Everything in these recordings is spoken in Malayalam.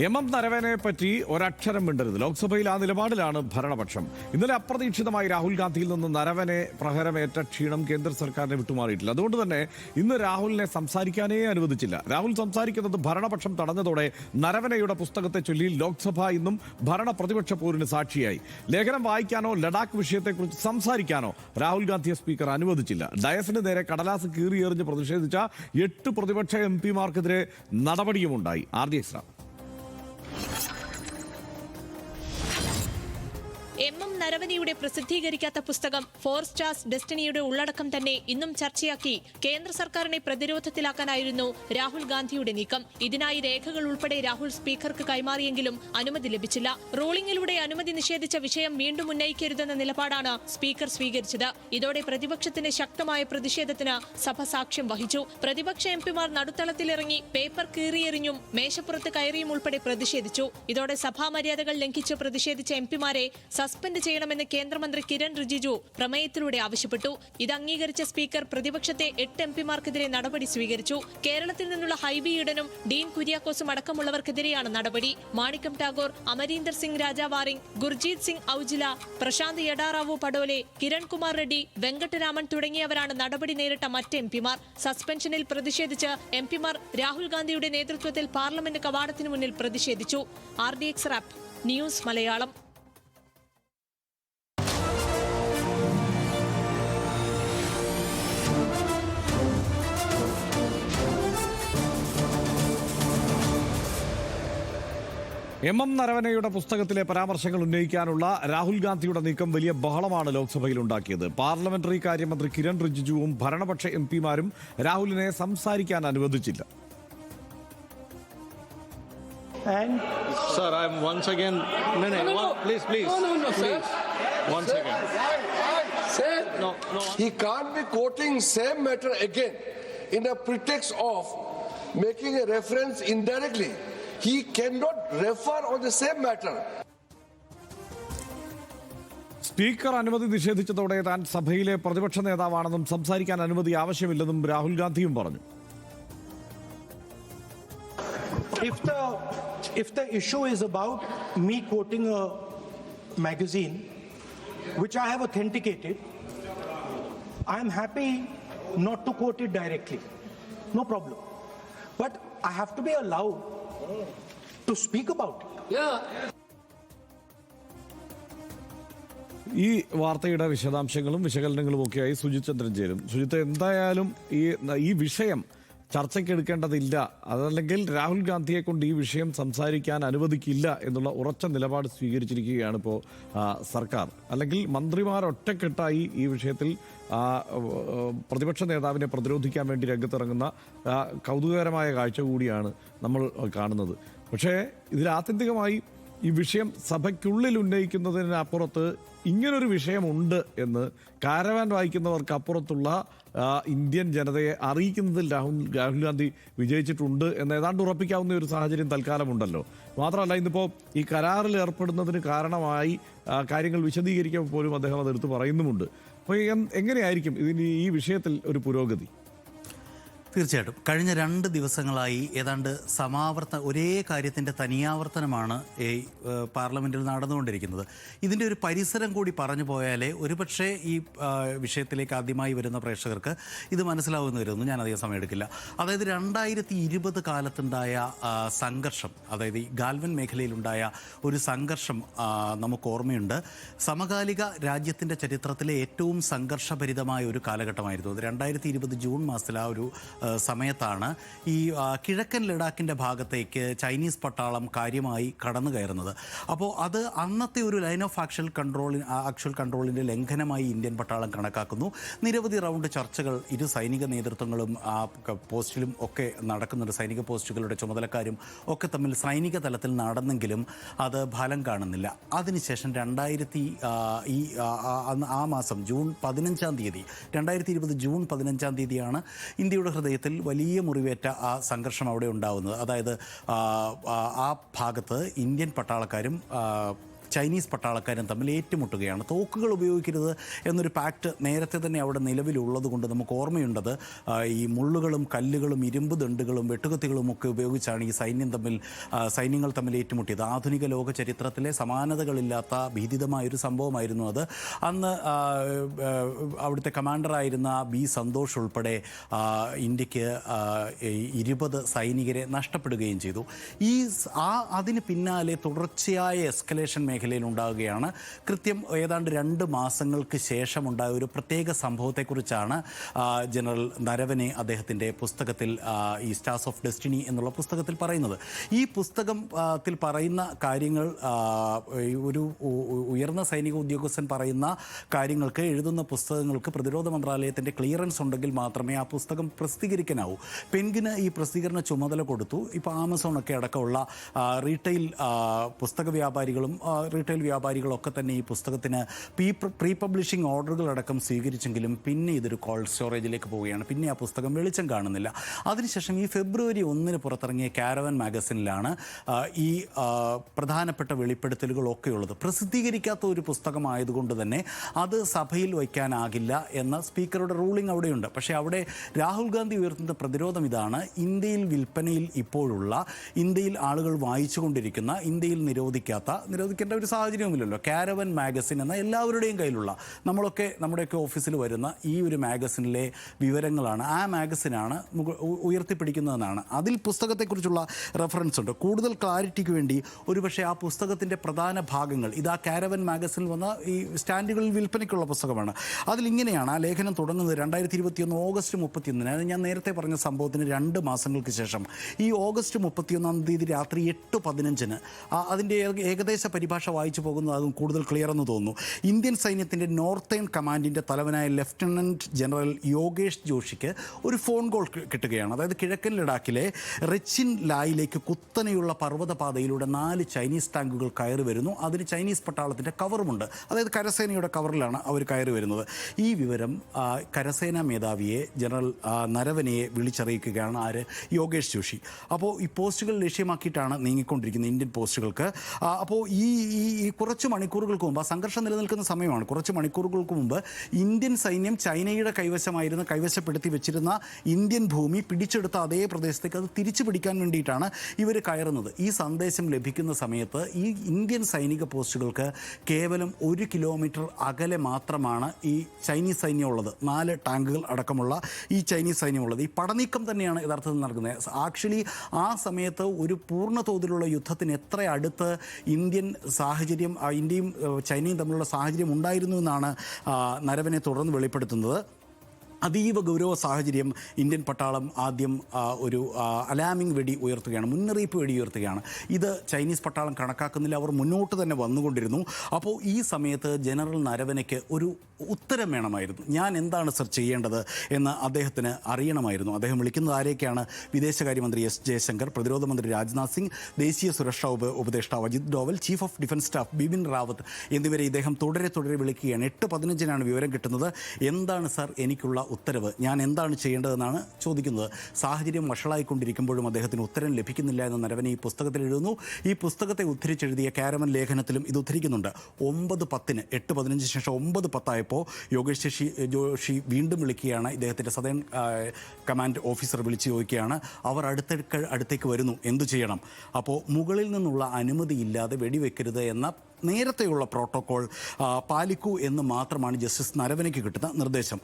എം നരവനെ പറ്റി ഒരക്ഷരം മിണ്ടരുത്. ലോക്സഭയിൽ ആ നിലപാടിലാണ് ഭരണപക്ഷം. ഇന്നലെ അപ്രതീക്ഷിതമായി രാഹുൽ ഗാന്ധിയിൽ നിന്ന് നരവനെ പ്രഹരമേറ്റ ക്ഷീണം കേന്ദ്ര സർക്കാരിനെ വിട്ടുമാറിയിട്ടില്ല. അതുകൊണ്ട് തന്നെ ഇന്ന് രാഹുലിനെ സംസാരിക്കാനേ അനുവദിച്ചില്ല. രാഹുൽ സംസാരിക്കുന്നത് ഭരണപക്ഷം തടഞ്ഞതോടെ നരവനെയുടെ പുസ്തകത്തെ ചൊല്ലി ലോക്സഭ ഇന്നും ഭരണ പ്രതിപക്ഷ പോരിന് സാക്ഷിയായി. ലേഖനം വായിക്കാനോ ലഡാക്ക് വിഷയത്തെക്കുറിച്ച് സംസാരിക്കാനോ രാഹുൽ ഗാന്ധിയെ സ്പീക്കർ അനുവദിച്ചില്ല. ഡയസിന് നേരെ കടലാസ് കീറിയെറിഞ്ഞ് പ്രതിഷേധിച്ച 8 പ്രതിപക്ഷ എംപിമാർക്കെതിരെ നടപടിയുമുണ്ടായി. RJ ശ്രാം. നരവനെയുടെ പ്രസിദ്ധീകരിക്കാത്ത പുസ്തകം 4 സ്റ്റാർസ് ഡെസ്റ്റിനിയുടെ ഉള്ളടക്കം തന്നെ ഇന്നും ചർച്ചയാക്കി കേന്ദ്ര സർക്കാരിനെ പ്രതിരോധത്തിലാക്കാനായിരുന്നു രാഹുൽ ഗാന്ധിയുടെ നീക്കം. ഇതിനായി രേഖകൾ ഉൾപ്പെടെ രാഹുൽ സ്പീക്കർക്ക് കൈമാറിയെങ്കിലും അനുമതി ലഭിച്ചില്ല. റൂളിംഗിലൂടെ അനുമതി നിഷേധിച്ച വിഷയം വീണ്ടും ഉന്നയിക്കരുതെന്ന നിലപാടാണ് സ്പീക്കർ സ്വീകരിച്ചത്. ഇതോടെ പ്രതിപക്ഷത്തിന്റെ ശക്തമായ പ്രതിഷേധത്തിന് സഭ സാക്ഷ്യം വഹിച്ചു. പ്രതിപക്ഷ എംപിമാർ നടുത്തളത്തിലിറങ്ങി പേപ്പർ കീറിയെറിഞ്ഞും മേശപ്പുറത്ത് കയറിയും ഉൾപ്പെടെ പ്രതിഷേധിച്ചു. ഇതോടെ സഭാ മര്യാദകൾ ലംഘിച്ച് പ്രതിഷേധിച്ച എംപിമാരെ സസ്പെൻഡ് ചെയ്യണമെന്ന് കേന്ദ്രമന്ത്രി കിരൺ റിജിജു പ്രമേയത്തിലൂടെ ആവശ്യപ്പെട്ടു. ഇത് അംഗീകരിച്ച സ്പീക്കർ പ്രതിപക്ഷത്തെ 8 എംപിമാർക്കെതിരെ നടപടി സ്വീകരിച്ചു. കേരളത്തിൽ നിന്നുള്ള ഹൈബി ഈഡനും ഡീൻ കുര്യാക്കോസും അടക്കമുള്ളവർക്കെതിരെയാണ് നടപടി. മാണിക്കം ടാഗോർ, അമരീന്ദർ സിംഗ് രാജാവാറിംഗ്, ഗുർജീത് സിംഗ് ഔജില, പ്രശാന്ത് യഡാറാവു പടോലെ, കിരൺ കുമാർ റെഡ്ഡി, വെങ്കട്ടരാമൻ തുടങ്ങിയവരാണ് നടപടി നേരിട്ട മറ്റ് എംപിമാർ. സസ്പെൻഷനിൽ പ്രതിഷേധിച്ച് എംപിമാർ രാഹുൽ ഗാന്ധിയുടെ നേതൃത്വത്തിൽ പാർലമെന്റ് കവാടത്തിന് മുന്നിൽ പ്രതിഷേധിച്ചു. RDX rap news Malayalam. M നരവനെയുടെ പുസ്തകത്തിലെ പരാമർശങ്ങൾ ഉന്നയിക്കാനുള്ള രാഹുൽ ഗാന്ധിയുടെ നീക്കം വലിയ ബഹളമാണ് ലോക്സഭയിൽ ഉണ്ടാക്കിയത്. പാർലമെന്ററി കാര്യമന്ത്രി കിരൺ റിജിജുവും ഭരണപക്ഷ എംപിമാരും രാഹുലിനെ സംസാരിക്കാൻ അനുവദിച്ചില്ല. And sir, I am once again. Please. One second. Sir, No. he can't be quoting same matter again in a pretext of making a reference indirectly. He cannot refer on the same matter. Speaker അനുമതി നിഷേധിച്ചതോടെ താൻ സഭയിലെ പ്രതിപക്ഷ നേതാവാണെന്നും സംസാരിക്കാൻ അനുമതി ആവശ്യമില്ലെന്നും രാഹുൽ ഗാന്ധിയും പറഞ്ഞു. If the issue is about me quoting a magazine which I have authenticated, I am happy not to quote it directly. No problem. But I have to be allowed to speak about it. Yeah. ഈ വാർത്തയുടെ വിശദാംശങ്ങളും വിശകലനങ്ങളും ഒക്കെയായി സുജിത് ചന്ദ്രൻ ചേരും. സുജിത്ത്, എന്തായാലും ഈ വിഷയം ചർച്ചയ്ക്ക് എടുക്കേണ്ടതില്ല, അതല്ലെങ്കിൽ രാഹുൽ ഗാന്ധിയെ കൊണ്ട് ഈ വിഷയം സംസാരിക്കാൻ അനുവദിക്കില്ല എന്നുള്ള ഉറച്ച നിലപാട് സ്വീകരിച്ചിരിക്കുകയാണ് ഇപ്പോൾ സർക്കാർ. അല്ലെങ്കിൽ മന്ത്രിമാർ ഒറ്റക്കെട്ടായി ഈ വിഷയത്തിൽ പ്രതിപക്ഷ നേതാവിനെ പ്രതിരോധിക്കാൻ വേണ്ടി രംഗത്തിറങ്ങുന്ന കൗതുകകരമായ കാഴ്ച കൂടിയാണ് നമ്മൾ കാണുന്നത്. പക്ഷേ ഇതിൽ ആത്യന്തികമായി ഈ വിഷയം സഭയ്ക്കുള്ളിൽ ഉന്നയിക്കുന്നതിനപ്പുറത്ത് ഇങ്ങനൊരു വിഷയമുണ്ട് എന്ന് കാരവാൻ വായിക്കുന്നവർക്ക് അപ്പുറത്തുള്ള ഇന്ത്യൻ ജനതയെ അറിയിക്കുന്നതിൽ രാഹുൽ ഗാന്ധി വിജയിച്ചിട്ടുണ്ട് എന്ന് ഏതാണ്ട് ഉറപ്പിക്കാവുന്ന ഒരു സാഹചര്യം തൽക്കാലമുണ്ടല്ലോ. മാത്രമല്ല, ഇന്നിപ്പോൾ ഈ കരാറിൽ ഏർപ്പെടുന്നതിന് കാരണമായി കാര്യങ്ങൾ വിശദീകരിക്കാൻ പോലും അദ്ദേഹം അതെടുത്ത് പറയുന്നുമുണ്ട്. അപ്പോൾ എങ്ങനെയായിരിക്കും ഇതിന് ഈ വിഷയത്തിൽ ഒരു പുരോഗതി? തീർച്ചയായിട്ടും കഴിഞ്ഞ 2 ദിവസങ്ങളായി ഏതാണ്ട് ഒരേ കാര്യത്തിൻ്റെ തനിയാവർത്തനമാണ് ഈ പാർലമെൻറ്റിൽ നടന്നുകൊണ്ടിരിക്കുന്നത്. ഇതിൻ്റെ ഒരു പരിസരം കൂടി പറഞ്ഞു പോയാലേ ഒരുപക്ഷെ ഈ വിഷയത്തിലേക്ക് ആദ്യമായി വരുന്ന പ്രേക്ഷകർക്ക് ഇത് മനസ്സിലാവുമെന്ന് വരുന്നു. ഞാനധികം സമയമെടുക്കില്ല. അതായത് 2020 കാലത്തുണ്ടായ സംഘർഷം, അതായത് ഈ ഗാൽവൻ മേഖലയിലുണ്ടായ ഒരു സംഘർഷം നമുക്ക് ഓർമ്മയുണ്ട്. സമകാലിക രാജ്യത്തിൻ്റെ ചരിത്രത്തിലെ ഏറ്റവും സംഘർഷഭരിതമായ ഒരു കാലഘട്ടമായിരുന്നു അത്. 2020 ജൂൺ മാസത്തിൽ ആ ഒരു സമയത്താണ് ഈ കിഴക്കൻ ലഡാക്കിൻ്റെ ഭാഗത്തേക്ക് ചൈനീസ് പട്ടാളം കാര്യമായി കടന്നു കയറുന്നത്. അപ്പോൾ അത് അന്നത്തെ ഒരു ലൈൻ ഓഫ് ആക്ച്വൽ കൺട്രോളിൻ്റെ ലംഘനമായി ഇന്ത്യൻ പട്ടാളം കണക്കാക്കുന്നു. നിരവധി റൗണ്ട് ചർച്ചകൾ ഇരു സൈനിക നേതൃത്വങ്ങളും ആ പോസ്റ്റിലും ഒക്കെ നടക്കുന്നുണ്ട്. സൈനിക പോസ്റ്റുകളുടെ ചുമതലക്കാരും ഒക്കെ തമ്മിൽ സൈനിക തലത്തിൽ നടന്നെങ്കിലും അത് ഫലം കാണുന്നില്ല. അതിനുശേഷം ആ മാസം ജൂൺ 15-ാം തീയതി 2020 ജൂൺ 15-ാം തീയതിയാണ് ഇന്ത്യയുടെ ഹൃദയത്തിൽ വലിയ മുറിവേറ്റ ആ സംഘർഷം അവിടെ ഉണ്ടാവുന്നത്. അതായത് ആ ഭാഗത്ത് ഇന്ത്യൻ പട്ടാളക്കാരും ചൈനീസ് പട്ടാളക്കാരും തമ്മിൽ ഏറ്റുമുട്ടുകയാണ്. തോക്കുകൾ ഉപയോഗിക്കരുത് എന്നൊരു പാക്ട് നേരത്തെ തന്നെ അവിടെ നിലവിലുള്ളത് കൊണ്ട് നമുക്ക് ഓർമ്മയുണ്ടത് ഈ മുള്ളുകളും കല്ലുകളും ഇരുമ്പ് ദണ്ടുകളും വെട്ടുകത്തികളും ഒക്കെ ഉപയോഗിച്ചാണ് ഈ സൈന്യങ്ങൾ തമ്മിൽ ഏറ്റുമുട്ടിയത്. ആധുനിക ലോക ചരിത്രത്തിലെ സമാനതകളില്ലാത്ത ഭീതിതമായൊരു സംഭവമായിരുന്നു അത്. അന്ന് അവിടുത്തെ കമാൻഡറായിരുന്ന ബി സന്തോഷ് ഉൾപ്പെടെ ഇന്ത്യക്ക് 20 സൈനികരെ നഷ്ടപ്പെടുകയും ചെയ്തു. അതിന് പിന്നാലെ തുടർച്ചയായ എസ്കലേഷൻ മേഖലയിൽ ഉണ്ടാവുകയാണ്. കൃത്യം ഏതാണ്ട് 2 മാസങ്ങൾക്ക് ശേഷം ഉണ്ടായ ഒരു പ്രത്യേക സംഭവത്തെക്കുറിച്ചാണ് ജനറൽ നരവനെ അദ്ദേഹത്തിൻ്റെ പുസ്തകത്തിൽ ഈ സ്റ്റാർസ് ഓഫ് ഡെസ്റ്റിനി എന്നുള്ള പുസ്തകത്തിൽ പറയുന്നത്. ഈ പുസ്തകത്തിൽ പറയുന്ന കാര്യങ്ങൾ ഒരു ഉയർന്ന സൈനിക ഉദ്യോഗസ്ഥൻ പറയുന്ന കാര്യങ്ങൾക്ക്, എഴുതുന്ന പുസ്തകങ്ങൾക്ക് പ്രതിരോധ മന്ത്രാലയത്തിൻ്റെ ക്ലിയറൻസ് ഉണ്ടെങ്കിൽ മാത്രമേ ആ പുസ്തകം പ്രസിദ്ധീകരിക്കാനാവൂ. പെൻഗിന് ഈ പ്രസിദ്ധീകരണ ചുമതല കൊടുത്തു. ഇപ്പോൾ ആമസോണൊക്കെ അടക്കമുള്ള റീറ്റെയിൽ പുസ്തക വ്യാപാരികളും റീറ്റെയിൽ വ്യാപാരികളൊക്കെ തന്നെ ഈ പുസ്തകത്തിന് പ്രീ പബ്ലിഷിംഗ് ഓർഡറുകളടക്കം സ്വീകരിച്ചെങ്കിലും പിന്നെ ഇതൊരു കോൾഡ് സ്റ്റോറേജിലേക്ക് പോവുകയാണ്. പിന്നെ ആ പുസ്തകം വെളിച്ചം കാണുന്നില്ല. അതിനുശേഷം ഈ ഫെബ്രുവരി 1 പുറത്തിറങ്ങിയ കാരവൻ മാഗസിനിലാണ് ഈ പ്രധാനപ്പെട്ട വെളിപ്പെടുത്തലുകളൊക്കെ ഉള്ളത്. പ്രസിദ്ധീകരിക്കാത്ത ഒരു പുസ്തകമായതുകൊണ്ട് തന്നെ അത് സഭയിൽ വയ്ക്കാനാകില്ല എന്ന സ്പീക്കറുടെ റൂളിംഗ് അവിടെയുണ്ട്. പക്ഷേ അവിടെ രാഹുൽ ഗാന്ധി ഉയർത്തുന്ന പ്രതിരോധം ഇതാണ്: ഇന്ത്യയിൽ വിൽപ്പനയിൽ ഇപ്പോഴുള്ള, ഇന്ത്യയിൽ ആളുകൾ വായിച്ചുകൊണ്ടിരിക്കുന്ന, ഇന്ത്യയിൽ നിരോധിക്കേണ്ട ഒരു സാഹചര്യവുമില്ലല്ലോ, കാരവൻ മാഗസിൻ എന്ന എല്ലാവരുടെയും കയ്യിലുള്ള, നമ്മുടെയൊക്കെ ഓഫീസിൽ വരുന്ന ഈ ഒരു മാഗസിനിലെ വിവരങ്ങളാണ്, ആ മാഗസിനാണ് ഉയർത്തിപ്പിടിക്കുന്നതെന്നാണ്. അതിൽ പുസ്തകത്തെക്കുറിച്ചുള്ള റെഫറൻസ് ഉണ്ട്. കൂടുതൽ ക്ലാരിറ്റിക്ക് വേണ്ടി ഒരുപക്ഷെ ആ പുസ്തകത്തിൻ്റെ പ്രധാന ഭാഗങ്ങൾ, ഇതാ കാരവൻ മാഗസിനിൽ വന്ന ഈ സ്റ്റാൻഡുകളിൽ വിൽപ്പനയ്ക്കുള്ള പുസ്തകമാണ്. അതിലിങ്ങനെയാണ് ആ ലേഖനം തുടങ്ങുന്നത്. 2021 ഓഗസ്റ്റ് 31, അത് ഞാൻ നേരത്തെ പറഞ്ഞ സംഭവത്തിന് 2 മാസങ്ങൾക്ക് ശേഷം, ഈ ഓഗസ്റ്റ് 31 രാത്രി 8:15 അതിൻ്റെ ഏകദേശ പരിഭാഷ വായിച്ചു പോകുന്നത് അതും കൂടുതൽ ക്ലിയർ എന്ന് തോന്നുന്നു. ഇന്ത്യൻ സൈന്യത്തിൻ്റെ നോർത്തേൺ കമാൻഡിൻ്റെ തലവനായ ലഫ്റ്റനൻറ്റ് ജനറൽ യോഗേഷ് ജോഷിക്ക് ഒരു ഫോൺ കോൾ കിട്ടുകയാണ്. അതായത് കിഴക്കൻ ലഡാക്കിലെ റെച്ചിൻ ലായിലേക്ക് കുത്തനെയുള്ള പർവ്വതപാതയിലൂടെ 4 ചൈനീസ് ടാങ്കുകൾ കയറി വരുന്നു. അതിന് ചൈനീസ് പട്ടാളത്തിൻ്റെ കവറുമുണ്ട്. അതായത് കരസേനയുടെ കവറിലാണ് അവർ കയറി വരുന്നത്. ഈ വിവരം കരസേനാ മേധാവിയെ, ജനറൽ നരവനെയെ വിളിച്ചറിയിക്കുകയാണ് യോഗേഷ് ജോഷി. അപ്പോൾ ഈ പോസ്റ്റുകൾ ലക്ഷ്യമാക്കിയിട്ടാണ് നീങ്ങിക്കൊണ്ടിരിക്കുന്നത് ഇന്ത്യൻ പോസ്റ്റുകൾക്ക്. അപ്പോൾ ഈ കുറച്ച് മണിക്കൂറുകൾക്ക് മുമ്പ്, ആ സംഘർഷം നിലനിൽക്കുന്ന സമയമാണ്, കുറച്ച് മണിക്കൂറുകൾക്ക് മുമ്പ് ഇന്ത്യൻ സൈന്യം ചൈനയുടെ കൈവശപ്പെടുത്തി വെച്ചിരുന്ന ഇന്ത്യൻ ഭൂമി പിടിച്ചെടുത്ത അതേ പ്രദേശത്തേക്ക് അത് തിരിച്ചു പിടിക്കാൻ വേണ്ടിയിട്ടാണ് ഇവർ കയറുന്നത്. ഈ സന്ദേശം ലഭിക്കുന്ന സമയത്ത് ഈ ഇന്ത്യൻ സൈനിക പോസ്റ്റുകൾക്ക് കേവലം 1 കിലോമീറ്റർ അകലെ മാത്രമാണ് ഈ ചൈനീസ് സൈന്യം ഉള്ളത്. 4 ടാങ്കുകൾ അടക്കമുള്ള ഈ ചൈനീസ് സൈന്യമുള്ളത്. ഈ പടനീക്കം തന്നെയാണ് യഥാർത്ഥത്തിൽ നടക്കുന്നത്. ആക്ച്വലി ആ സമയത്ത് ഒരു പൂർണ്ണ തോതിലുള്ള യുദ്ധത്തിന് എത്ര അടുത്ത് ഇന്ത്യയും ചൈനയും തമ്മിലുള്ള സാഹചര്യം ഉണ്ടായിരുന്നു എന്നാണ് നരവനെ തുടർന്ന് വെളിപ്പെടുത്തുന്നത്. അതീവ ഗൗരവ സാഹചര്യം. ഇന്ത്യൻ പട്ടാളം ആദ്യം ഒരു അലാമിംഗ് വെടി ഉയർത്തുകയാണ്, മുന്നറിയിപ്പ് വെടി ഉയർത്തുകയാണ്. ഇത് ചൈനീസ് പട്ടാളം കണക്കാക്കുന്നില്ല, അവർ മുന്നോട്ട് തന്നെ വന്നുകൊണ്ടിരുന്നു. അപ്പോൾ ഈ സമയത്ത് ജനറൽ നരവനയ്ക്ക് ഒരു ഉത്തരം വേണമായിരുന്നു. ഞാൻ എന്താണ് സർ ചെയ്യേണ്ടത് എന്ന് അദ്ദേഹത്തിന് അറിയണമായിരുന്നു. അദ്ദേഹം വിളിക്കുന്നത് ആരെയൊക്കെയാണ്? വിദേശകാര്യമന്ത്രി എസ് ജയശങ്കർ, പ്രതിരോധ മന്ത്രി രാജ്നാഥ് സിംഗ്, ദേശീയ സുരക്ഷാ ഉപദേഷ്ടാവ് Ajit Doval, chief of defence staff Bipin Rawat എന്നിവരെ ഇദ്ദേഹം തുടരെ വിളിക്കുകയാണ്. 8:15 വിവരം കിട്ടുന്നത്. എന്താണ് സർ എനിക്കുള്ള ഉത്തരവ്, ഞാൻ എന്താണ് ചെയ്യേണ്ടതെന്നാണ് ചോദിക്കുന്നത്. സാഹചര്യം വഷളായിക്കൊണ്ടിരിക്കുമ്പോഴും അദ്ദേഹത്തിന് ഉത്തരം ലഭിക്കുന്നില്ല എന്ന് നരവനെ ഈ പുസ്തകത്തിൽ എഴുതുന്നു. ഈ പുസ്തകത്തെ ഉദ്ധരിച്ചെഴുതിയ കാരവൻ ലേഖനത്തിലും ഇത് ഉദ്ധരിക്കുന്നുണ്ട്. 9:10, 8:15 ശേഷം 9:10 യോഗേഷ് ജോഷി വീണ്ടും വിളിക്കുകയാണ്. ഇദ്ദേഹത്തിൻ്റെ സദേൺ കമാൻഡ് ഓഫീസർ വിളിച്ച് ചോദിക്കുകയാണ്, അവർ അടുത്തേക്ക് വരുന്നു, എന്തു ചെയ്യണം? അപ്പോൾ മുകളിൽ നിന്നുള്ള അനുമതിയില്ലാതെ വെടിവെക്കരുത് എന്ന നേരത്തെയുള്ള പ്രോട്ടോകോൾ പാലിക്കൂ എന്ന് മാത്രമാണ് ജസ്റ്റിസ് നരവനയ്ക്ക് കിട്ടുന്ന നിർദ്ദേശം.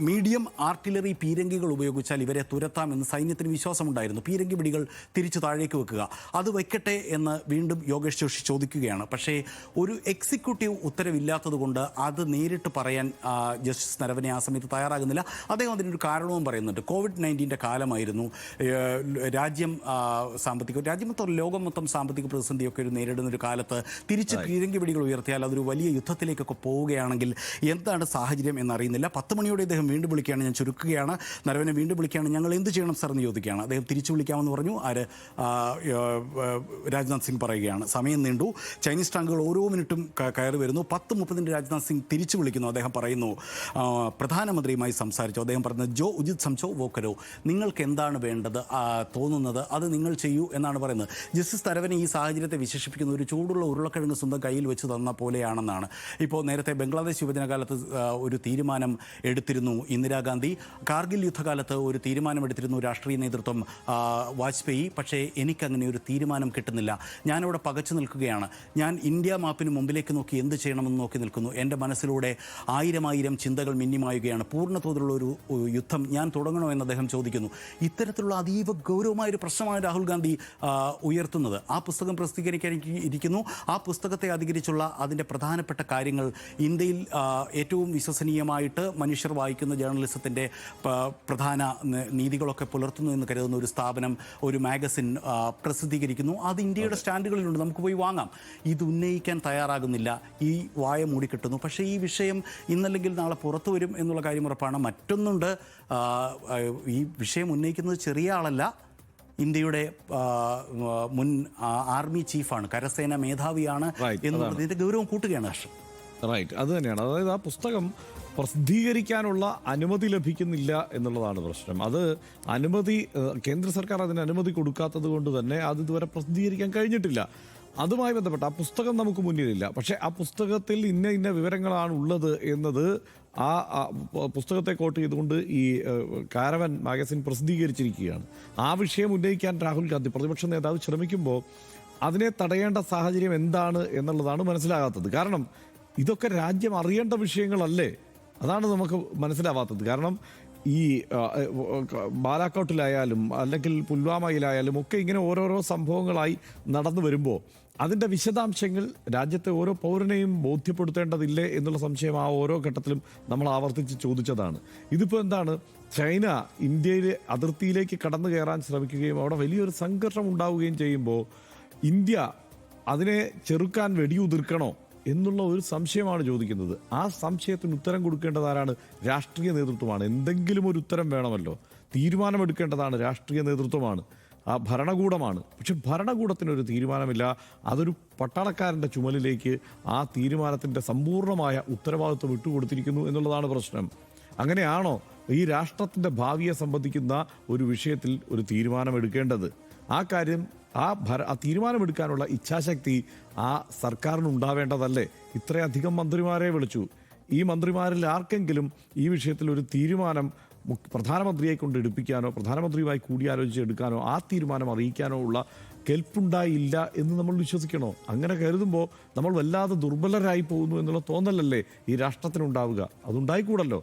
മീഡിയം ആർട്ടിലറി പീരങ്കികൾ ഉപയോഗിച്ചാൽ ഇവരെ തുരത്താമെന്ന് സൈന്യത്തിന് വിശ്വാസമുണ്ടായിരുന്നു. പീരങ്കി വെടികൾ തിരിച്ചു താഴേക്ക് വെക്കുക, അത് വയ്ക്കട്ടെ എന്ന് വീണ്ടും യോഗേഷ് ജോഷി ചോദിക്കുകയാണ്. പക്ഷേ ഒരു എക്സിക്യൂട്ടീവ് ഉത്തരവില്ലാത്തതുകൊണ്ട് അത് നേരിട്ട് പറയാൻ ജസ്റ്റിസ് നരവനെ ആ സമയത്ത് തയ്യാറാകുന്നില്ല. അദ്ദേഹം അതിനൊരു കാരണവും പറയുന്നുണ്ട്. COVID-19 കാലമായിരുന്നു. രാജ്യം മൊത്തം ലോകം മൊത്തം സാമ്പത്തിക പ്രതിസന്ധിയൊക്കെ നേരിടുന്ന ഒരു കാലത്ത് പീരങ്കി വെടികൾ ഉയർത്തിയാൽ അതൊരു വലിയ യുദ്ധത്തിലേക്കൊക്കെ പോവുകയാണെങ്കിൽ എന്താണ് സാഹചര്യം എന്നറിയുന്നില്ല. 10 മണിയോടെ അദ്ദേഹം വീണ്ടും വിളിക്കുകയാണ്. ഞാൻ ചുരുക്കുകയാണ്. നരവനെ വീണ്ടും വിളിക്കുകയാണ്. ഞങ്ങൾ എന്ത് ചെയ്യണം സാർ എന്ന് ചോദിക്കുകയാണ്. അദ്ദേഹം തിരിച്ചു വിളിക്കാമെന്ന് പറഞ്ഞു. രാജ്നാഥ് സിംഗ് പറയുകയാണ്. സമയം നീണ്ടു. ചൈനീസ് ടാങ്കുകൾ ഓരോ മിനിറ്റും കയറി വരുന്നു. 10:30 രാജ്നാഥ് സിംഗ് തിരിച്ചു വിളിക്കുന്നു. അദ്ദേഹം പറയുന്നു, പ്രധാനമന്ത്രിയുമായി സംസാരിച്ചു. അദ്ദേഹം പറഞ്ഞത്, ജോ ഉചിത് സംചോ വോ കരോ, നിങ്ങൾക്ക് എന്താണ് വേണ്ടത് തോന്നുന്നത് അത് നിങ്ങൾ ചെയ്യൂ എന്നാണ് പറയുന്നത്. ജസ്റ്റിസ് നരവനെ ഈ സാഹചര്യത്തെ വിശേഷിപ്പിക്കുന്ന ഒരു ചൂടുള്ള ഉരുളക്കിഴങ്ങ് ദൈവം സ്വന്തം കയ്യിൽ വെച്ച് തന്ന പോലെയാണെന്നാണ്. ഇപ്പോൾ നേരത്തെ ബംഗ്ലാദേശ് വിഭജനകാലത്ത് ഒരു തീരുമാനം എടുത്തിരുന്നു ഇന്ദിരാഗാന്ധി, കാർഗിൽ യുദ്ധകാലത്ത് ഒരു തീരുമാനമെടുത്തിരുന്നു രാഷ്ട്രീയ നേതൃത്വം വാജ്പേയി. പക്ഷേ എനിക്കങ്ങനെ ഒരു തീരുമാനം കിട്ടുന്നില്ല. ഞാനവിടെ പകച്ചു നിൽക്കുകയാണ്. ഞാൻ ഇന്ത്യ മാപ്പിന് മുമ്പിലേക്ക് നോക്കി എന്ത് ചെയ്യണമെന്ന് നോക്കി നിൽക്കുന്നു. എൻ്റെ മനസ്സിലൂടെ ആയിരം ചിന്തകൾ മിന്നിമായുകയാണ്. പൂർണ്ണതോതിലുള്ള ഒരു യുദ്ധം ഞാൻ തുടങ്ങണോ എന്ന് അദ്ദേഹം ചോദിക്കുന്നു. ഇത്തരത്തിലുള്ള അതീവ ഗൗരവമായൊരു പ്രശ്നമാണ് രാഹുൽ ഗാന്ധി ഉയർത്തുന്നത്. ആ പുസ്തകം പ്രസിദ്ധീകരിക്കാൻ ഇരിക്കുന്നു. ആ പുസ്തകത്തെ അധികരിച്ചുള്ള അതിൻ്റെ പ്രധാനപ്പെട്ട കാര്യങ്ങൾ ഇന്ത്യയിൽ ഏറ്റവും വിശ്വസനീയമായിട്ട് മനുഷ്യർ വായിക്കുന്ന ജേർണലിസത്തിൻ്റെ പ്രധാന നീതികളൊക്കെ പുലർത്തുന്നു എന്ന് കരുതുന്ന ഒരു സ്ഥാപനം, ഒരു മാഗസിൻ പ്രസിദ്ധീകരിക്കുന്നു. അത് ഇന്ത്യയുടെ സ്റ്റാൻഡുകളിലുണ്ട്, നമുക്ക് പോയി വാങ്ങാം. ഇത് ഉന്നയിക്കാൻ തയ്യാറാകുന്നില്ല, ഈ വായ മൂടിക്കിട്ടുന്നു. പക്ഷേ ഈ വിഷയം ഇന്നല്ലെങ്കിൽ നാളെ പുറത്തു വരും എന്നുള്ള കാര്യം ഉറപ്പാണ്. മറ്റൊന്നുണ്ട്, ഈ വിഷയം ഉന്നയിക്കുന്നത് ചെറിയ ആളല്ല, ഇന്ത്യയുടെ മുൻ ആർമി ചീഫാണ്, കരസേന മേധാവിയാണ് എന്നുള്ളത് ഇതിൻ്റെ ഗൗരവം കൂട്ടുകയാണ്. റൈറ്റ്, അത് തന്നെയാണ്. അതായത് ആ പുസ്തകം പ്രസിദ്ധീകരിക്കാനുള്ള അനുമതി ലഭിക്കുന്നില്ല എന്നുള്ളതാണ് പ്രശ്നം. അത് അനുമതി, കേന്ദ്ര സർക്കാർ അതിന് അനുമതി കൊടുക്കാത്തത് കൊണ്ട് തന്നെ അത് ഇതുവരെ പ്രസിദ്ധീകരിക്കാൻ കഴിഞ്ഞിട്ടില്ല. അതുമായി ബന്ധപ്പെട്ട ആ പുസ്തകം നമുക്ക് മുന്നിലില്ല. പക്ഷേ ആ പുസ്തകത്തിൽ ഇന്ന വിവരങ്ങളാണ് ഉള്ളത് എന്നത് ആ പുസ്തകത്തെ കോട്ട് ചെയ്തുകൊണ്ട് ഈ കാരവൻ മാഗസിൻ പ്രസിദ്ധീകരിച്ചിരിക്കുകയാണ്. ആ വിഷയം ഉന്നയിക്കാൻ രാഹുൽ ഗാന്ധി പ്രതിപക്ഷ നേതാവ് ശ്രമിക്കുമ്പോൾ അതിനെ തടയേണ്ട സാഹചര്യം എന്താണ് എന്നുള്ളതാണ് മനസ്സിലാകാത്തത്. കാരണം ഇതൊക്കെ രാജ്യം അറിയേണ്ട വിഷയങ്ങളല്ലേ, അതാണ് നമുക്ക് മനസ്സിലാവാത്തത്. കാരണം ഈ ബാലാക്കോട്ടിലായാലും അല്ലെങ്കിൽ പുൽവാമയിലായാലും ഒക്കെ ഇങ്ങനെ ഓരോരോ സംഭവങ്ങളായി നടന്നു വരുമ്പോൾ അതിൻ്റെ വിശദാംശങ്ങൾ രാജ്യത്തെ ഓരോ പൗരനെയും ബോധ്യപ്പെടുത്തേണ്ടതില്ലേ എന്നുള്ള സംശയം ആ ഓരോ ഘട്ടത്തിലും നമ്മൾ ആവർത്തിച്ച് ചോദിച്ചതാണ്. ഇതിപ്പോൾ എന്താണ്, ചൈന ഇന്ത്യയിലെ അതിർത്തിയിലേക്ക് കടന്നു കയറാൻ ശ്രമിക്കുകയും അവിടെ വലിയൊരു സംഘർഷം ഉണ്ടാവുകയും ചെയ്യുമ്പോൾ ഇന്ത്യ അതിനെ ചെറുക്കാൻ വെടിയുതിർക്കണോ എന്നുള്ള ഒരു സംശയമാണ് ചോദിക്കുന്നത്. ആ സംശയത്തിന് ഉത്തരം കൊടുക്കേണ്ടത് ആരാണ്? രാഷ്ട്രീയ നേതൃത്വമാണ്. എന്തെങ്കിലും ഒരു ഉത്തരം വേണമല്ലോ. തീരുമാനമെടുക്കേണ്ടതാണ് രാഷ്ട്രീയ നേതൃത്വമാണ്, ആ ഭരണകൂടമാണ്. പക്ഷെ ഭരണകൂടത്തിനൊരു തീരുമാനമില്ല. അതൊരു പട്ടാളക്കാരൻ്റെ ചുമലിലേക്ക് ആ തീരുമാനത്തിൻ്റെ സമ്പൂർണ്ണമായ ഉത്തരവാദിത്വം വിട്ടുകൊടുത്തിരിക്കുന്നു എന്നുള്ളതാണ് പ്രശ്നം. അങ്ങനെയാണോ ഈ രാഷ്ട്രത്തിൻ്റെ ഭാവിയെ സംബന്ധിക്കുന്ന ഒരു വിഷയത്തിൽ ഒരു തീരുമാനമെടുക്കേണ്ടത്? ആ കാര്യം ആ തീരുമാനമെടുക്കാനുള്ള ഇച്ഛാശക്തി ആ സർക്കാരിന് ഉണ്ടാവേണ്ടതല്ലേ? ഇത്രയധികം മന്ത്രിമാരെ വിളിച്ചു. ഈ മന്ത്രിമാരിൽ ആർക്കെങ്കിലും ഈ വിഷയത്തിൽ ഒരു തീരുമാനം പ്രധാനമന്ത്രിയെ കൊണ്ട് എടുപ്പിക്കാനോ പ്രധാനമന്ത്രിയുമായി കൂടിയാലോചിച്ച് എടുക്കാനോ ആ തീരുമാനം അറിയിക്കാനോ ഉള്ള കെൽപ്പുണ്ടായില്ല എന്ന് നമ്മൾ വിശ്വസിക്കണോ? അങ്ങനെ കരുതുമ്പോൾ നമ്മൾ വല്ലാതെ ദുർബലരായി പോകുന്നു എന്നുള്ള തോന്നലല്ലേ ഈ രാഷ്ട്രത്തിനുണ്ടാവുക? അതുണ്ടായിക്കൂടല്ലോ.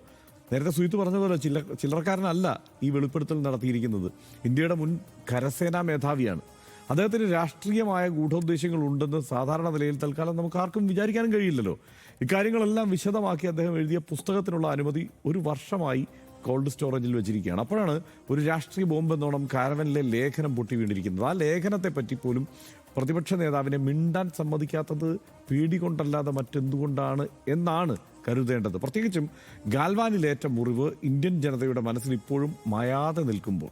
നേരത്തെ സുജിത്ത് പറഞ്ഞതുപോലെ ചില്ലറക്കാരനല്ല ഈ വെളിപ്പെടുത്തൽ നടത്തിയിരിക്കുന്നത്. ഇന്ത്യയുടെ മുൻ കരസേനാ മേധാവിയാണ്. അദ്ദേഹത്തിന് രാഷ്ട്രീയമായ ഗൂഢോദ്ദേശങ്ങൾ ഉണ്ടെന്ന് സാധാരണ നിലയിൽ തൽക്കാലം നമുക്ക് ആർക്കും വിചാരിക്കാനും കഴിയില്ലല്ലോ. ഇക്കാര്യങ്ങളെല്ലാം വിശദമാക്കി അദ്ദേഹം എഴുതിയ പുസ്തകത്തിനുള്ള അനുമതി 1 വർഷമായി കോൾഡ് സ്റ്റോറേജിൽ വെച്ചിരിക്കുകയാണ്. അപ്പോഴാണ് ഒരു രാഷ്ട്രീയ ബോംബ് എന്നോണം കാരവനിലെ ലേഖനം പൊട്ടി വീണിരിക്കുന്നത്. ആ ലേഖനത്തെ പറ്റി പോലും പ്രതിപക്ഷ നേതാവിനെ മിണ്ടാൻ സമ്മതിക്കാത്തത് പേടികൊണ്ടല്ലാതെ മറ്റെന്തുകൊണ്ടാണ് എന്നാണ് കരുതേണ്ടത്. പ്രത്യേകിച്ചും ഗാൽവാനിലേറ്റ മുറിവ് ഇന്ത്യൻ ജനതയുടെ മനസ്സിൽ ഇപ്പോഴും മായാതെ നിൽക്കുമ്പോൾ.